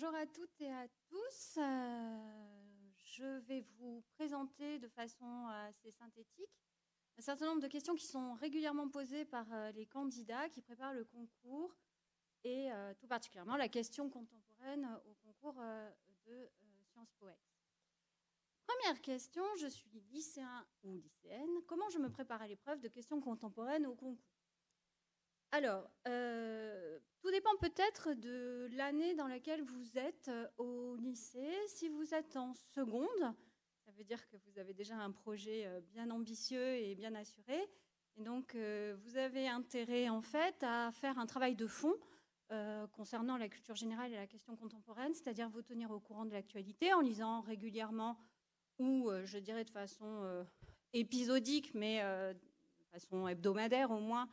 Bonjour à toutes et à tous. Je vais vous présenter de façon assez synthétique un certain nombre de questions qui sont régulièrement posées par les candidats qui préparent le concours et tout particulièrement la question contemporaine au concours de Sciences Po Ex. Première question, je suis lycéen ou lycéenne. Comment je me prépare à l'épreuve de questions contemporaines au concours? Alors, tout dépend peut-être de l'année dans laquelle vous êtes au lycée. Si vous êtes en seconde, ça veut dire que vous avez déjà un projet bien ambitieux et bien assuré. Et donc, vous avez intérêt en fait à faire un travail de fond concernant la culture générale et la question contemporaine, c'est-à-dire vous tenir au courant de l'actualité en lisant régulièrement ou, je dirais de façon épisodique, mais de façon hebdomadaire au moins,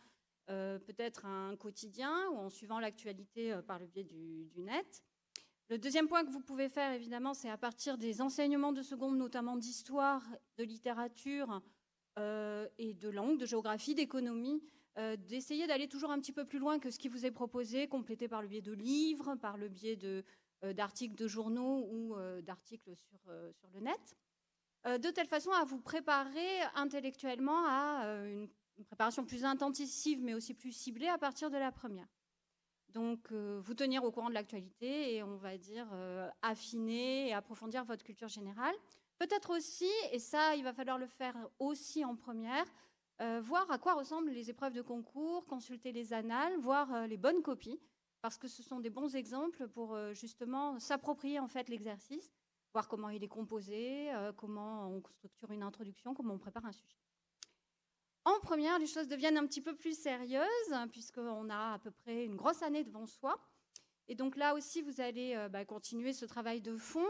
peut-être un quotidien ou en suivant l'actualité par le biais du net. Le deuxième point que vous pouvez faire, évidemment, c'est à partir des enseignements de seconde, notamment d'histoire, de littérature et de langue, de géographie, d'économie, d'essayer d'aller toujours un petit peu plus loin que ce qui vous est proposé, complété par le biais de livres, par le biais d'articles de journaux ou d'articles sur le net, de telle façon à vous préparer intellectuellement à une préparation plus intensive, mais aussi plus ciblée à partir de la première. Donc, vous tenir au courant de l'actualité et on va dire affiner et approfondir votre culture générale. Peut-être aussi, et ça, il va falloir le faire aussi en première, voir à quoi ressemblent les épreuves de concours, consulter les annales, voir les bonnes copies, parce que ce sont des bons exemples pour justement s'approprier en fait l'exercice, voir comment il est composé, comment on structure une introduction, comment on prépare un sujet. En première, les choses deviennent un petit peu plus sérieuses, puisqu'on a à peu près une grosse année devant soi. Et donc là aussi, vous allez continuer ce travail de fond.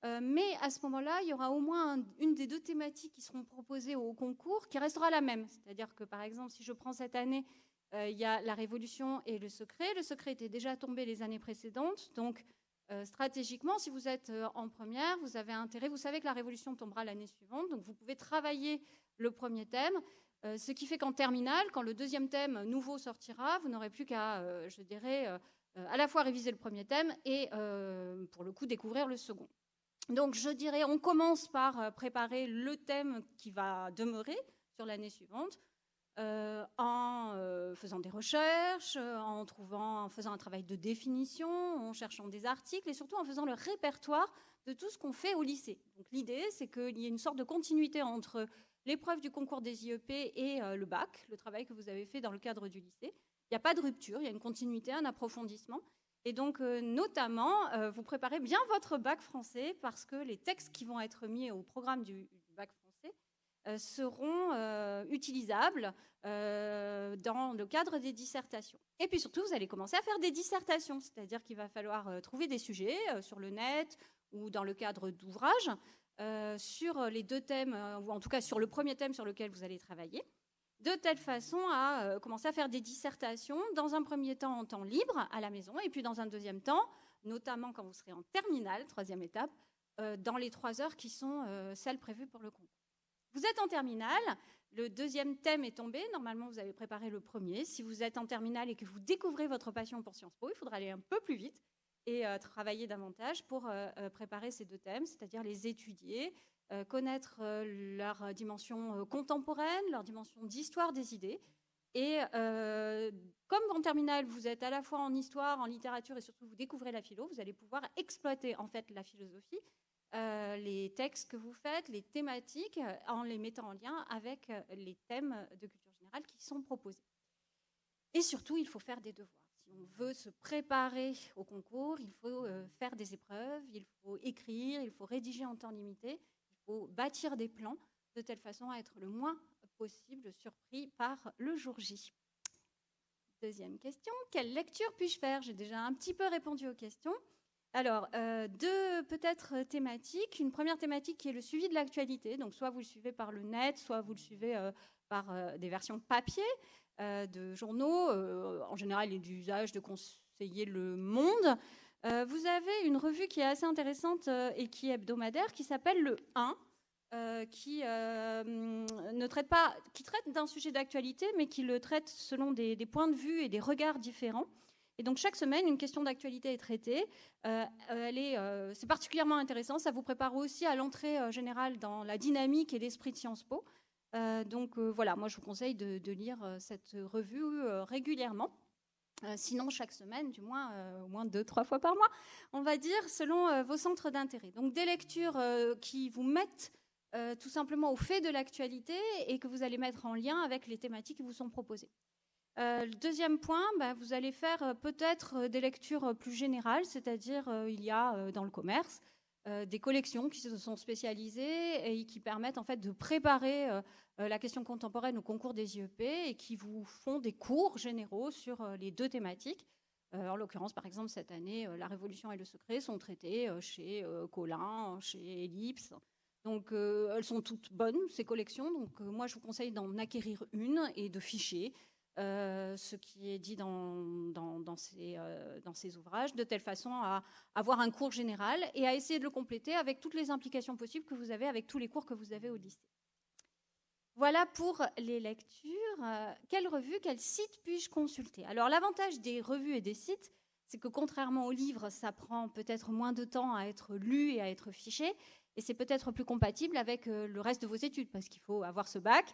Mais à ce moment-là, il y aura au moins une des deux thématiques qui seront proposées au concours qui restera la même. C'est-à-dire que, par exemple, si je prends cette année, il y a la Révolution et le secret. Le secret était déjà tombé les années précédentes. Donc, stratégiquement, si vous êtes en première, vous avez intérêt, vous savez que la Révolution tombera l'année suivante. Donc, vous pouvez travailler le premier thème. Ce qui fait qu'en terminale, quand le deuxième thème nouveau sortira, vous n'aurez plus qu'à, je dirais, à la fois réviser le premier thème et, pour le coup, découvrir le second. Donc, je dirais, on commence par préparer le thème qui va demeurer sur l'année suivante, en faisant des recherches, en faisant un travail de définition, en cherchant des articles et surtout en faisant le répertoire de tout ce qu'on fait au lycée. Donc, l'idée, c'est qu'il y ait une sorte de continuité entre l'épreuve du concours des IEP et le bac, le travail que vous avez fait dans le cadre du lycée. Il n'y a pas de rupture, il y a une continuité, un approfondissement. Et donc, notamment, vous préparez bien votre bac français parce que les textes qui vont être mis au programme du bac français seront utilisables dans le cadre des dissertations. Et puis surtout, vous allez commencer à faire des dissertations, c'est-à-dire qu'il va falloir trouver des sujets sur le net ou dans le cadre d'ouvrages sur les deux thèmes, ou en tout cas sur le premier thème sur lequel vous allez travailler, de telle façon à commencer à faire des dissertations, dans un premier temps en temps libre à la maison, et puis dans un deuxième temps, notamment quand vous serez en terminale, troisième étape, dans les 3 heures qui sont celles prévues pour le concours. Vous êtes en terminale, le deuxième thème est tombé, normalement vous avez préparé le premier. Si vous êtes en terminale et que vous découvrez votre passion pour Sciences Po, il faudra aller un peu plus vite et travailler davantage pour préparer ces deux thèmes, c'est-à-dire les étudier, connaître leur dimension contemporaine, leur dimension d'histoire des idées. Et comme en terminale, vous êtes à la fois en histoire, en littérature et surtout vous découvrez la philo, vous allez pouvoir exploiter en fait la philosophie, les textes que vous faites, les thématiques, en les mettant en lien avec les thèmes de culture générale qui sont proposés. Et surtout, il faut faire des devoirs. Si on veut se préparer au concours, il faut faire des épreuves, il faut écrire, il faut rédiger en temps limité, il faut bâtir des plans de telle façon à être le moins possible surpris par le jour J. Deuxième question, quelle lecture puis-je faire? J'ai déjà un petit peu répondu aux questions. Alors, deux peut-être thématiques. Une première thématique qui est le suivi de l'actualité. Donc, soit vous le suivez par le net, soit vous le suivez par des versions papier de journaux. En général, il est d'usage de conseiller Le Monde. Vous avez une revue qui est assez intéressante et qui est hebdomadaire, qui s'appelle Le 1, qui ne traite pas, qui traite d'un sujet d'actualité, mais qui le traite selon des points de vue et des regards différents. Et donc, chaque semaine, une question d'actualité est traitée. C'est particulièrement intéressant. Ça vous prépare aussi à l'entrée générale dans la dynamique et l'esprit de Sciences Po. Voilà, moi, je vous conseille de lire cette revue régulièrement. Sinon, chaque semaine, du moins, au moins 2-3 fois par mois, on va dire, selon vos centres d'intérêt. Donc, des lectures qui vous mettent tout simplement au fait de l'actualité et que vous allez mettre en lien avec les thématiques qui vous sont proposées. Le deuxième point, vous allez faire peut-être des lectures plus générales, c'est-à-dire il y a dans le commerce des collections qui se sont spécialisées et qui permettent en fait de préparer la question contemporaine au concours des IEP et qui vous font des cours généraux sur les deux thématiques. En l'occurrence, par exemple, cette année, la Révolution et le secret sont traités chez Collin, chez Ellipse. Donc, elles sont toutes bonnes, ces collections. Donc, moi, je vous conseille d'en acquérir une et de ficher ce qui est dit dans ces ouvrages, de telle façon à avoir un cours général et à essayer de le compléter avec toutes les implications possibles que vous avez avec tous les cours que vous avez au lycée. Voilà pour les lectures. Quelle revue, quel site puis-je consulter? Alors, l'avantage des revues et des sites, c'est que contrairement aux livres, ça prend peut-être moins de temps à être lu et à être fiché. Et c'est peut-être plus compatible avec le reste de vos études, parce qu'il faut avoir ce bac,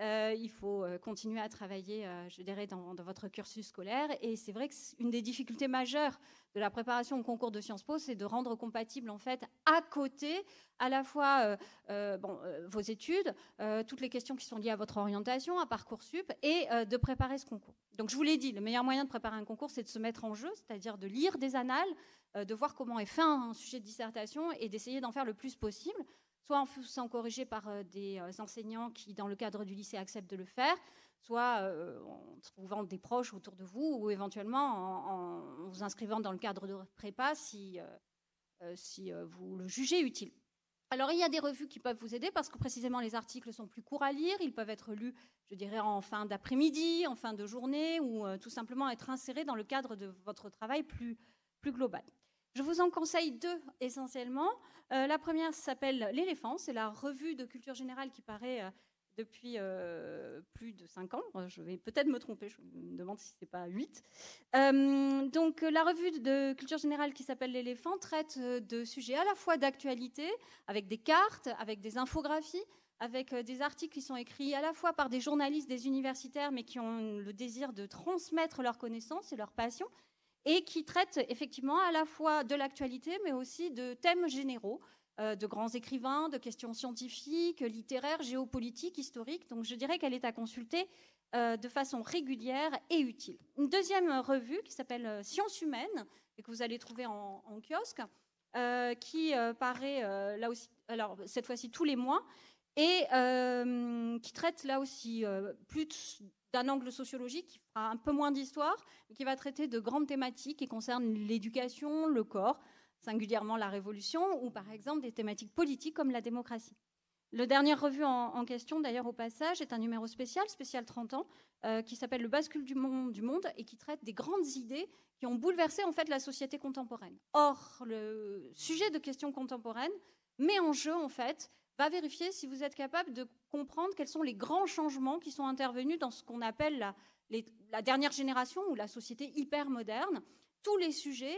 il faut continuer à travailler, je dirais, dans votre cursus scolaire. Et c'est vrai qu'une des difficultés majeures de la préparation au concours de Sciences Po, c'est de rendre compatible, en fait, à côté, à la fois vos études, toutes les questions qui sont liées à votre orientation, à Parcoursup, et de préparer ce concours. Donc, je vous l'ai dit, le meilleur moyen de préparer un concours, c'est de se mettre en jeu, c'est-à-dire de lire des annales, de voir comment est fait un sujet de dissertation et d'essayer d'en faire le plus possible, soit en faisant corriger par des enseignants qui, dans le cadre du lycée, acceptent de le faire, soit en trouvant des proches autour de vous ou éventuellement en vous inscrivant dans le cadre de prépa si vous le jugez utile. Alors, il y a des revues qui peuvent vous aider parce que précisément les articles sont plus courts à lire, ils peuvent être lus, je dirais, en fin d'après-midi, en fin de journée ou tout simplement être insérés dans le cadre de votre travail plus global. Je vous en conseille deux essentiellement. La première s'appelle L'Éléphant, c'est la revue de culture générale qui paraît depuis plus de 5 ans. Je vais peut-être me tromper, je me demande si ce n'est pas 8. Donc la revue de culture générale qui s'appelle L'Éléphant traite de sujets à la fois d'actualité, avec des cartes, avec des infographies, avec des articles qui sont écrits à la fois par des journalistes, des universitaires, mais qui ont le désir de transmettre leurs connaissances et leurs passions, et qui traite effectivement à la fois de l'actualité, mais aussi de thèmes généraux, de grands écrivains, de questions scientifiques, littéraires, géopolitiques, historiques. Donc je dirais qu'elle est à consulter de façon régulière et utile. Une deuxième revue qui s'appelle Sciences humaines, et que vous allez trouver en kiosque, qui paraît là aussi, alors cette fois-ci tous les mois, et qui traite là aussi plus d'un angle sociologique, qui fera un peu moins d'histoire, mais qui va traiter de grandes thématiques qui concernent l'éducation, le corps, singulièrement la Révolution, ou par exemple des thématiques politiques comme la démocratie. Le dernière revue en question, d'ailleurs au passage, est un numéro spécial 30 ans, qui s'appelle Le bascule du monde et qui traite des grandes idées qui ont bouleversé en fait la société contemporaine. Or, le sujet de questions contemporaines met en jeu en fait va vérifier si vous êtes capable de comprendre quels sont les grands changements qui sont intervenus dans ce qu'on appelle la dernière génération ou la société hyper moderne. Tous les sujets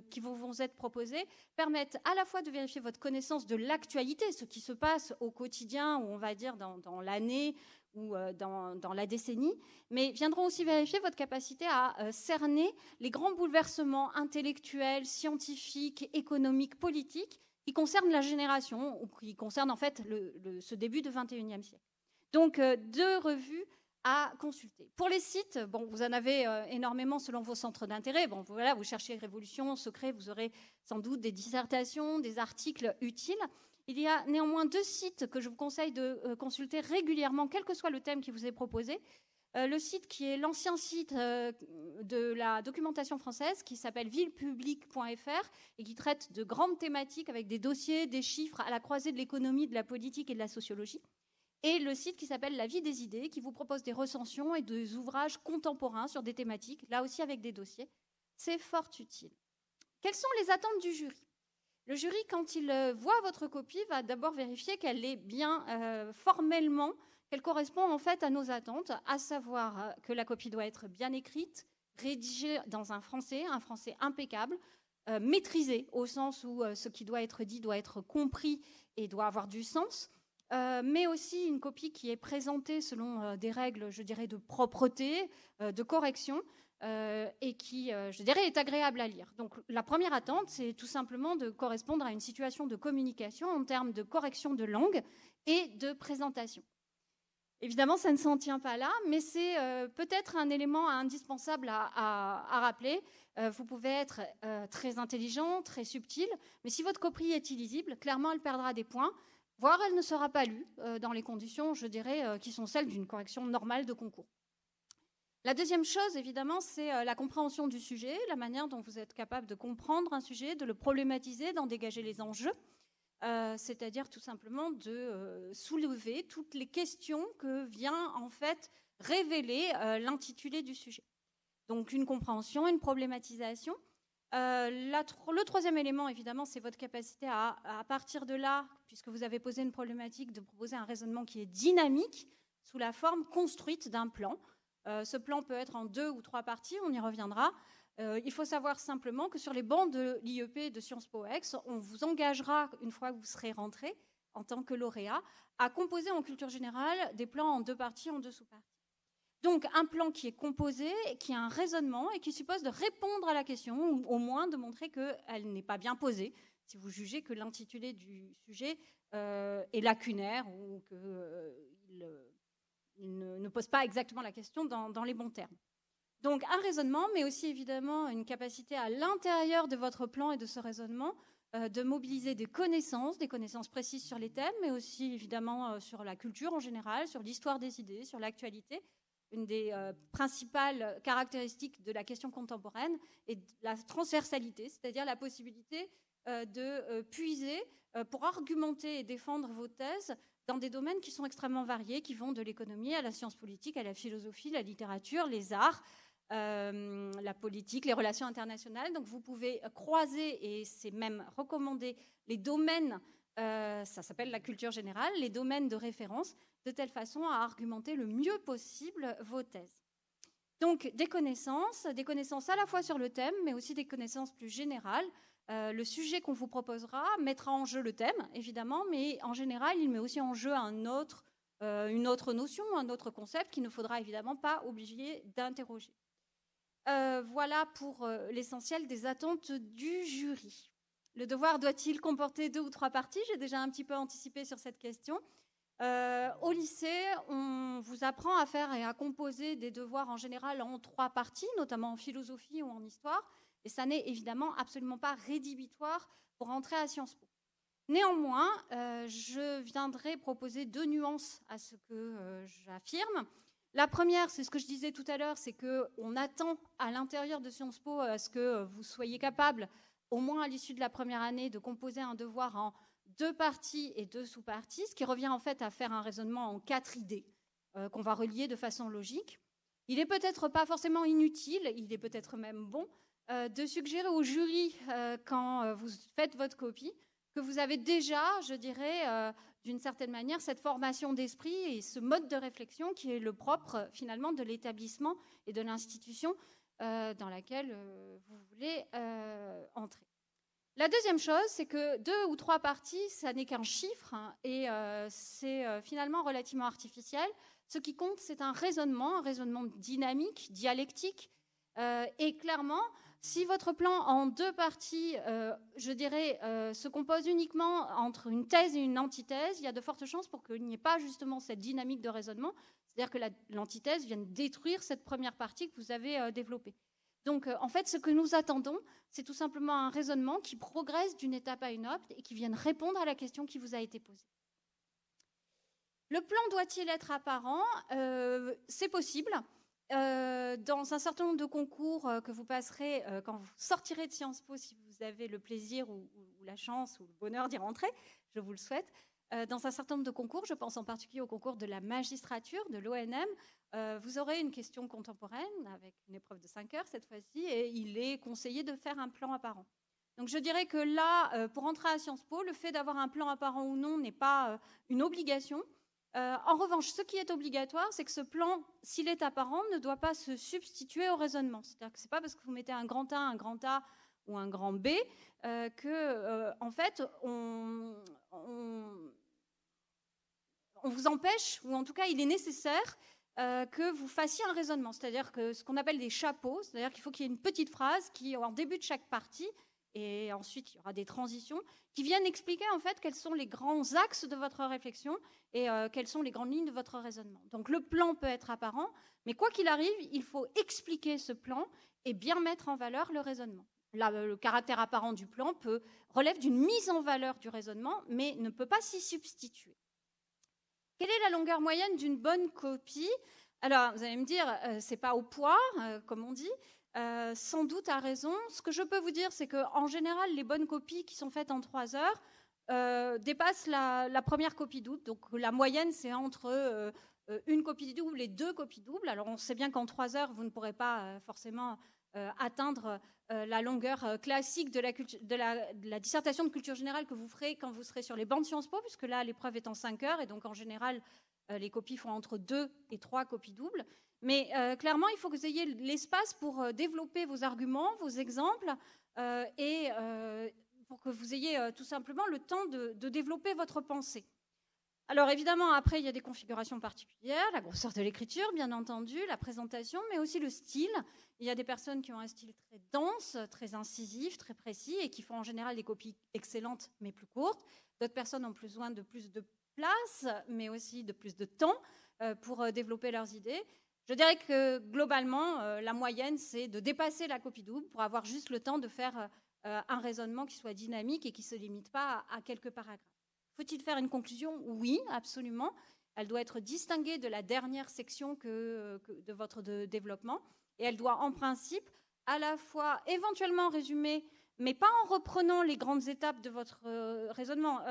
qui vous vont être proposés permettent à la fois de vérifier votre connaissance de l'actualité, ce qui se passe au quotidien, ou on va dire dans l'année ou dans la décennie, mais viendront aussi vérifier votre capacité à cerner les grands bouleversements intellectuels, scientifiques, économiques, politiques qui concernent la génération ou qui concernent en fait ce début du XXIe siècle. Donc, deux revues à consulter. Pour les sites, bon, vous en avez énormément selon vos centres d'intérêt. Bon, voilà, vous cherchez Révolution, Secret, vous aurez sans doute des dissertations, des articles utiles. Il y a néanmoins deux sites que je vous conseille de consulter régulièrement, quel que soit le thème qui vous est proposé. Le site qui est l'ancien site de la documentation française, qui s'appelle villepublique.fr et qui traite de grandes thématiques avec des dossiers, des chiffres à la croisée de l'économie, de la politique et de la sociologie. Et le site qui s'appelle La vie des idées, qui vous propose des recensions et des ouvrages contemporains sur des thématiques, là aussi avec des dossiers. C'est fort utile. Quelles sont les attentes du jury ? Le jury, quand il voit votre copie, va d'abord vérifier qu'elle est bien formellement, qu'elle correspond en fait à nos attentes, à savoir que la copie doit être bien écrite, rédigé dans un français impeccable, maîtrisé au sens où ce qui doit être dit doit être compris et doit avoir du sens, mais aussi une copie qui est présentée selon des règles, je dirais, de propreté, de correction, et qui, je dirais, est agréable à lire. Donc la première attente, c'est tout simplement de correspondre à une situation de communication en termes de correction de langue et de présentation. Évidemment, ça ne s'en tient pas là, mais c'est peut-être un élément indispensable à rappeler. Vous pouvez être très intelligent, très subtil, mais si votre copie est illisible, clairement, elle perdra des points, voire elle ne sera pas lue dans les conditions, je dirais, qui sont celles d'une correction normale de concours. La deuxième chose, évidemment, c'est la compréhension du sujet, la manière dont vous êtes capable de comprendre un sujet, de le problématiser, d'en dégager les enjeux. C'est-à-dire tout simplement de soulever toutes les questions que vient en fait révéler l'intitulé du sujet. Donc une compréhension, une problématisation. Le troisième élément, évidemment, c'est votre capacité à partir de là, puisque vous avez posé une problématique, de proposer un raisonnement qui est dynamique sous la forme construite d'un plan. Ce plan peut être en 2 ou 3 parties, on y reviendra. Il faut savoir simplement que sur les bancs de l'IEP de Sciences Po Aix, on vous engagera, une fois que vous serez rentré en tant que lauréat, à composer en culture générale des plans en 2 parties, en 2 sous-parties. Donc un plan qui est composé, qui a un raisonnement et qui suppose de répondre à la question, ou au moins de montrer qu'elle n'est pas bien posée, si vous jugez que l'intitulé du sujet est lacunaire ou qu'il ne pose pas exactement la question dans les bons termes. Donc un raisonnement, mais aussi évidemment une capacité à l'intérieur de votre plan et de ce raisonnement de mobiliser des connaissances précises sur les thèmes, mais aussi évidemment sur la culture en général, sur l'histoire des idées, sur l'actualité. Une des principales caractéristiques de la question contemporaine est la transversalité, c'est-à-dire la possibilité de puiser pour argumenter et défendre vos thèses dans des domaines qui sont extrêmement variés, qui vont de l'économie à la science politique, à la philosophie, la littérature, les arts, la politique, les relations internationales. Donc vous pouvez croiser, et c'est même recommandé, les domaines, ça s'appelle la culture générale, les domaines de référence, de telle façon à argumenter le mieux possible vos thèses. Donc des connaissances à la fois sur le thème, mais aussi des connaissances plus générales. Le sujet qu'on vous proposera mettra en jeu le thème, évidemment, mais en général, il met aussi en jeu une autre notion, un autre concept qu'il ne faudra évidemment pas oublier d'interroger. Voilà pour l'essentiel des attentes du jury. Le devoir doit-il comporter 2 ou 3 parties? J'ai déjà un petit peu anticipé sur cette question. Au lycée, on vous apprend à faire et à composer des devoirs en général en 3 parties, notamment en philosophie ou en histoire, et ça n'est évidemment absolument pas rédhibitoire pour entrer à Sciences Po. Néanmoins, je viendrai proposer 2 nuances à ce que j'affirme. La première, c'est ce que je disais tout à l'heure, c'est qu'on attend à l'intérieur de Sciences Po à ce que vous soyez capable, au moins à l'issue de la première année, de composer un devoir en 2 parties et 2 sous-parties, ce qui revient en fait à faire un raisonnement en 4 idées qu'on va relier de façon logique. Il n'est peut-être pas forcément inutile, il est peut-être même bon de suggérer au jury, quand vous faites votre copie, que vous avez déjà, je dirais, d'une certaine manière, cette formation d'esprit et ce mode de réflexion qui est le propre, finalement, de l'établissement et de l'institution dans laquelle vous voulez entrer. La deuxième chose, c'est que 2 ou 3 parties, ça n'est qu'un chiffre, hein, et c'est finalement relativement artificiel. Ce qui compte, c'est un raisonnement dynamique, dialectique, et clairement, si votre plan en 2 parties, je dirais, se compose uniquement entre une thèse et une antithèse, il y a de fortes chances pour qu'il n'y ait pas justement cette dynamique de raisonnement, c'est-à-dire que l'antithèse vienne détruire cette première partie que vous avez développée. Donc, en fait, ce que nous attendons, c'est tout simplement un raisonnement qui progresse d'une étape à une autre et qui vienne répondre à la question qui vous a été posée. Le plan doit-il être apparent? C'est possible. Dans un certain nombre de concours que vous passerez quand vous sortirez de Sciences Po, si vous avez le plaisir ou la chance ou le bonheur d'y rentrer, je vous le souhaite, dans un certain nombre de concours, je pense en particulier au concours de la magistrature, de l'ONM, vous aurez une question contemporaine avec une épreuve de 5 heures cette fois-ci, et il est conseillé de faire un plan apparent. Donc je dirais que là, pour entrer à Sciences Po, le fait d'avoir un plan apparent ou non n'est pas une obligation, En revanche, ce qui est obligatoire, c'est que ce plan, s'il est apparent, ne doit pas se substituer au raisonnement. C'est-à-dire que ce n'est pas parce que vous mettez un grand A ou un grand B que, en fait, on vous empêche, ou en tout cas, il est nécessaire que vous fassiez un raisonnement. C'est-à-dire que ce qu'on appelle des chapeaux, c'est-à-dire qu'il faut qu'il y ait une petite phrase qui, en début de chaque partie, et ensuite il y aura des transitions, qui viennent expliquer en fait quels sont les grands axes de votre réflexion et quelles sont les grandes lignes de votre raisonnement. Donc le plan peut être apparent, mais quoi qu'il arrive, il faut expliquer ce plan et bien mettre en valeur le raisonnement. Là, le caractère apparent du plan relève d'une mise en valeur du raisonnement, mais ne peut pas s'y substituer. Quelle est la longueur moyenne d'une bonne copie? Alors, vous allez me dire, c'est pas au poids, comme on dit. Sans doute à raison. Ce que je peux vous dire, c'est qu'en général, les bonnes copies qui sont faites en 3 heures dépassent la première copie double. Donc la moyenne, c'est entre une copie double et 2 copies doubles. Alors on sait bien qu'en 3 heures, vous ne pourrez pas forcément atteindre la longueur classique de la dissertation de culture générale que vous ferez quand vous serez sur les bancs de Sciences Po, puisque là, l'épreuve est en 5 heures, et donc en général, les copies font entre 2 et 3 copies doubles. Mais clairement, il faut que vous ayez l'espace pour développer vos arguments, vos exemples, et pour que vous ayez tout simplement le temps de développer votre pensée. Alors évidemment, après, il y a des configurations particulières, la grosseur de l'écriture, bien entendu, la présentation, mais aussi le style. Il y a des personnes qui ont un style très dense, très incisif, très précis, et qui font en général des copies excellentes, mais plus courtes. D'autres personnes ont besoin de plus de place, mais aussi de plus de temps pour développer leurs idées. Je dirais que globalement, la moyenne, c'est de dépasser la copie double pour avoir juste le temps de faire un raisonnement qui soit dynamique et qui ne se limite pas à quelques paragraphes. Faut-il faire une conclusion? Oui, absolument. Elle doit être distinguée de la dernière section de votre développement. Et elle doit, en principe, à la fois éventuellement résumer, mais pas en reprenant les grandes étapes de votre raisonnement,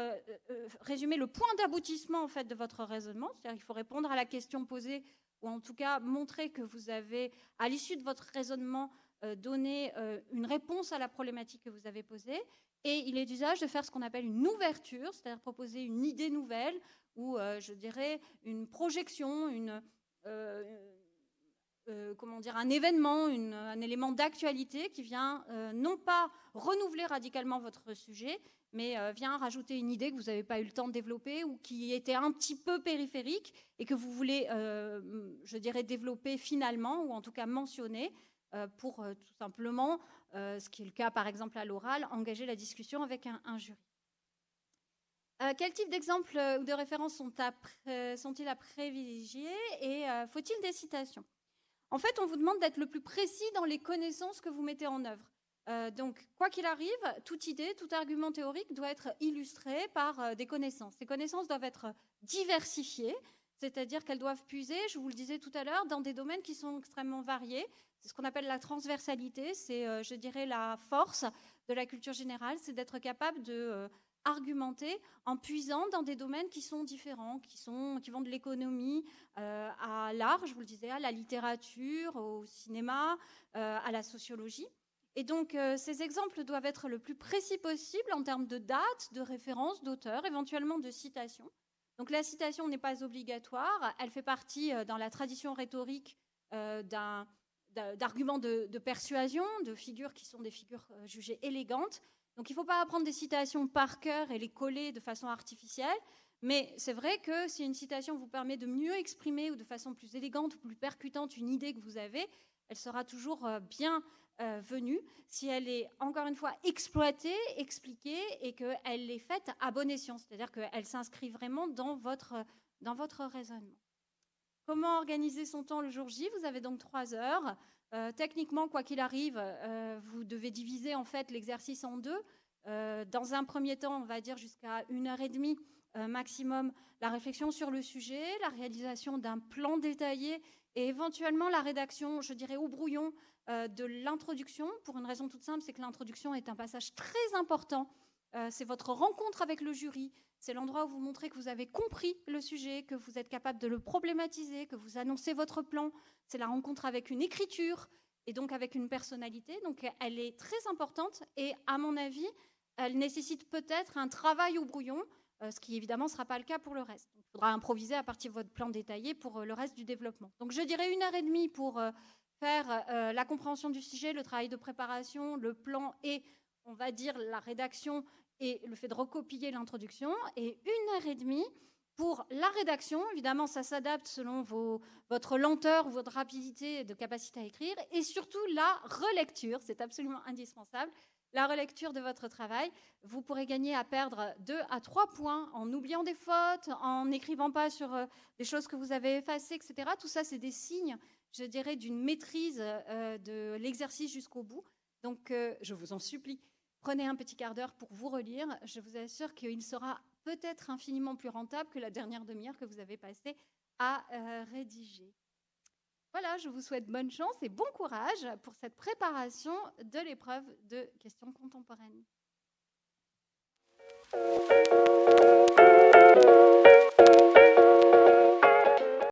résumer le point d'aboutissement en fait, de votre raisonnement. C'est-à-dire qu'il faut répondre à la question posée, ou en tout cas montrer que vous avez, à l'issue de votre raisonnement, donné une réponse à la problématique que vous avez posée. Et il est d'usage de faire ce qu'on appelle une ouverture, c'est-à-dire proposer une idée nouvelle ou, je dirais, une projection, un événement, un élément d'actualité qui vient non pas renouveler radicalement votre sujet, mais vient rajouter une idée que vous n'avez pas eu le temps de développer ou qui était un petit peu périphérique et que vous voulez, je dirais, développer finalement ou en tout cas mentionner pour tout simplement, ce qui est le cas par exemple à l'oral, engager la discussion avec un jury. Quel type d'exemples ou de références sont-ils à privilégier et faut-il des citations? En fait, on vous demande d'être le plus précis dans les connaissances que vous mettez en œuvre. Donc, quoi qu'il arrive, toute idée, tout argument théorique doit être illustré par des connaissances. Ces connaissances doivent être diversifiées, c'est-à-dire qu'elles doivent puiser, je vous le disais tout à l'heure, dans des domaines qui sont extrêmement variés. C'est ce qu'on appelle la transversalité, c'est, je dirais, la force de la culture générale, c'est d'être capable de argumenter en puisant dans des domaines qui sont différents, qui vont de l'économie à l'art, je vous le disais, à la littérature, au cinéma, à la sociologie. Et donc, ces exemples doivent être le plus précis possible en termes de date, de référence, d'auteur, éventuellement de citation. Donc, la citation n'est pas obligatoire, elle fait partie dans la tradition rhétorique d'arguments de persuasion, de figures qui sont des figures jugées élégantes. Donc il ne faut pas apprendre des citations par cœur et les coller de façon artificielle, mais c'est vrai que si une citation vous permet de mieux exprimer ou de façon plus élégante ou plus percutante une idée que vous avez, elle sera toujours bien venue si elle est encore une fois exploitée, expliquée et qu'elle est faite à bon escient, c'est-à-dire qu'elle s'inscrit vraiment dans votre raisonnement. Comment organiser son temps le jour J? Vous avez donc 3 heures. Techniquement, quoi qu'il arrive, vous devez diviser en fait l'exercice en 2. Dans un premier temps, on va dire jusqu'à 1h30 maximum, la réflexion sur le sujet, la réalisation d'un plan détaillé et éventuellement la rédaction, je dirais au brouillon, de l'introduction. Pour une raison toute simple, c'est que l'introduction est un passage très important. C'est votre rencontre avec le jury. C'est l'endroit où vous montrez que vous avez compris le sujet, que vous êtes capable de le problématiser, que vous annoncez votre plan. C'est la rencontre avec une écriture et donc avec une personnalité. Donc elle est très importante et à mon avis, elle nécessite peut-être un travail au brouillon ce qui évidemment ne sera pas le cas pour le reste. Donc, il faudra improviser à partir de votre plan détaillé pour le reste du développement. Donc je dirais 1h30 pour faire la compréhension du sujet, le travail de préparation, le plan et, on va dire, la rédaction et le fait de recopier l'introduction, et 1h30 pour la rédaction. Évidemment, ça s'adapte selon votre lenteur ou votre rapidité de capacité à écrire, et surtout la relecture, c'est absolument indispensable. La relecture de votre travail, vous pourrez gagner à perdre 2 à 3 points en oubliant des fautes, en n'écrivant pas sur des choses que vous avez effacées, etc. Tout ça, c'est des signes, je dirais, d'une maîtrise de l'exercice jusqu'au bout. Donc, je vous en supplie, prenez un petit quart d'heure pour vous relire. Je vous assure qu'il sera peut-être infiniment plus rentable que la dernière demi-heure que vous avez passée à rédiger. Voilà, je vous souhaite bonne chance et bon courage pour cette préparation de l'épreuve de questions contemporaines.